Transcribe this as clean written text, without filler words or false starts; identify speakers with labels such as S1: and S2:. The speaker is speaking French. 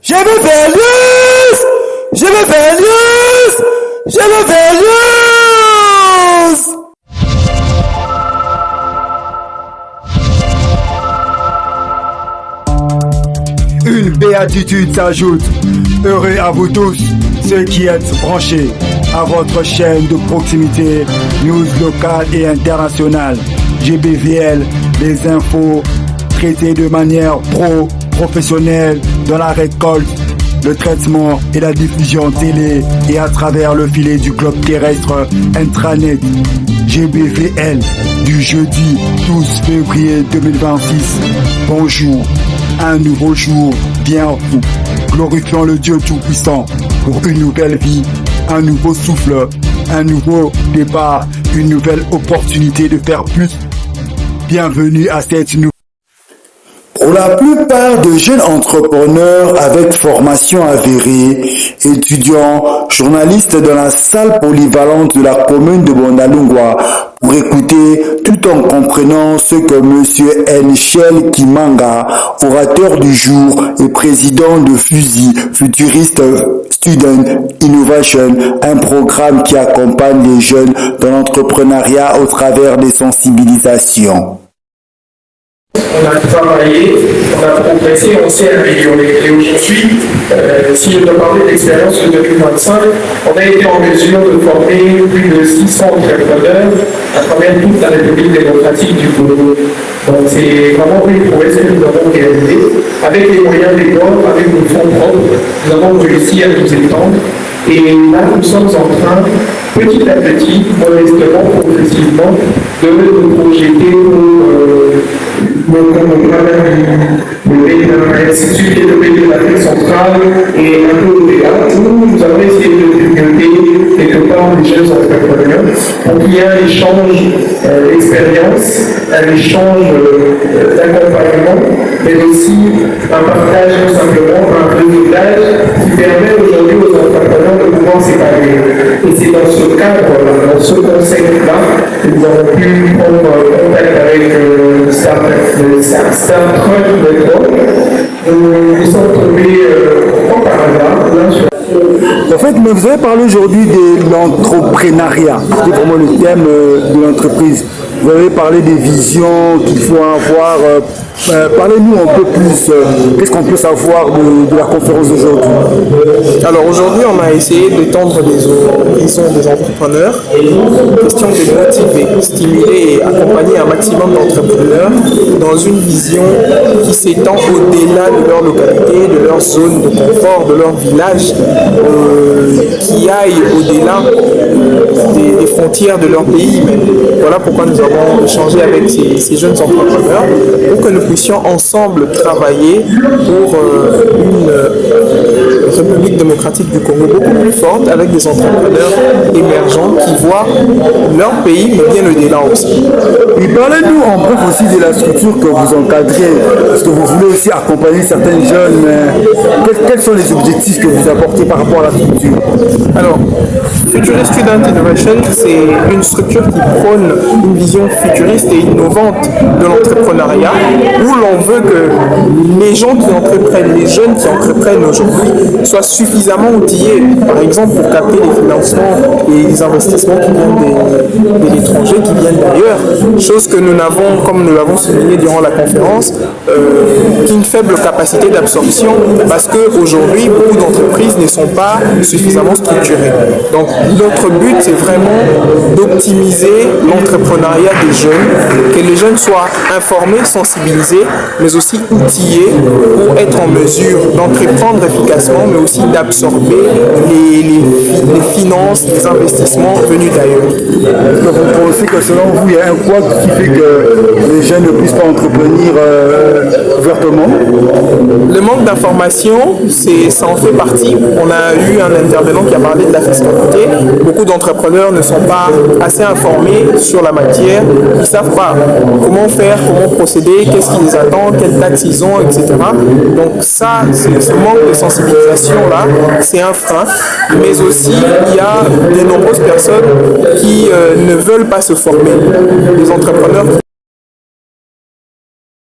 S1: Je veux faire news! Je veux faire news! Je veux faire news! Une béatitude s'ajoute. Heureux à vous tous, ceux qui êtes branchés à votre chaîne de proximité, news locales et internationales. GBVL, les infos traitées de manière professionnelle dans la récolte, le traitement et la diffusion télé et à travers le filet du globe terrestre intranet. GBVL du jeudi 12 février 2026. Bonjour, un nouveau jour bien fou. Glorifions le Dieu Tout-Puissant pour une nouvelle vie, un nouveau souffle, un nouveau départ, une nouvelle opportunité de faire plus. Bienvenue à cette nouvelle. Pour la plupart de jeunes entrepreneurs avec formation avérée, étudiants, journalistes dans la salle polyvalente de la commune de Bondalungwa, pour écouter tout en comprenant ce que M. Enchel Kimanga, orateur du jour et président de FUSI, Futurist Student Innovation, un programme qui accompagne les jeunes dans l'entrepreneuriat au travers des sensibilisations.
S2: On a travaillé, on a progressé, on s'est amélioré. Et aujourd'hui, si je dois parler d'expérience de 2025, on a été en mesure de former plus de 600 entrepreneurs à travers toute la République démocratique du Congo. Donc c'est vraiment une prouesse que nous avons réalisée. Avec les moyens des bords, avec nos fonds propres, nous avons réussi à nous étendre. Et là, nous sommes en train, petit à petit, modestement, progressivement, de nous projeter pour l'Institut développé de l'Afrique centrale et un peu au-delà, où nous avons essayé de développer quelque part les jeunes entrepreneurs pour qu'il y ait un échange d'expérience, un échange d'accompagnement, mais aussi un partage tout simplement, un réseautage qui permet aujourd'hui aux entrepreneurs de pouvoir s'épanouir. Et c'est dans ce cadre, dans ce concept-là, que nous avons pu prendre contact avec Star Truck Network. Nous sommes tombés par hasard là sur.
S1: En fait, mais vous avez parlé aujourd'hui de l'entrepreneuriat. C'est vraiment le thème de l'entreprise. Vous avez parlé des visions qu'il faut avoir. Parlez-nous un peu plus. Qu'est-ce qu'on peut savoir de la conférence d'aujourd'hui?
S3: Alors aujourd'hui, on a essayé d'étendre les horizons des entrepreneurs. Question de motiver, stimuler et accompagner un maximum d'entrepreneurs dans une vision qui s'étend au-delà de leur localité, de leur zone de confort, de leur village, qui aille au-delà des frontières de leur pays. Mais voilà pourquoi nous avons échangé avec ces jeunes entrepreneurs pour que nous puissions ensemble travailler pour une République démocratique du Congo beaucoup plus forte, avec des entrepreneurs émergents qui voient leur pays, mais bien au-delà aussi.
S1: Et parlez-nous en bref aussi de la structure que vous encadrez, parce que vous voulez aussi accompagner certains jeunes. Quels sont les objectifs que vous apportez par rapport à la structure?
S3: Alors, Futurist Student Innovation, c'est une structure qui prône une vision futuriste et innovante de l'entrepreneuriat, où l'on veut que les gens qui entreprennent, les jeunes qui entreprennent aujourd'hui, soient suffisamment outillés, par exemple pour capter les financements et les investissements qui viennent de l'étranger, qui viennent d'ailleurs, chose que nous n'avons, comme nous l'avons souligné durant la conférence, qu'une faible capacité d'absorption, parce qu'aujourd'hui, beaucoup d'entreprises ne sont pas suffisamment structurées. Donc notre but, c'est vraiment d'optimiser l'entrepreneuriat des jeunes, que les jeunes soient informés, sensibilisés, mais aussi outillés pour être en mesure d'entreprendre efficacement, mais aussi d'absorber les finances, les investissements venus d'ailleurs.
S1: Est-ce que vous pensez que selon vous, il y a un quoi qui fait que les jeunes ne puissent pas entretenir ouvertement?
S3: Le manque d'information, ça en fait partie. On a eu un intervenant qui a parlé de la fiscalité. Beaucoup d'entrepreneurs ne sont pas assez informés sur la matière. Ils ne savent pas comment faire, comment procéder, qu'est-ce qui les attend, quelles taxes ils ont, etc. Donc ça, ce manque de sensibilisation-là, c'est un frein. Mais aussi, il y a de nombreuses personnes qui ne veulent pas se former. Des entrepreneurs qui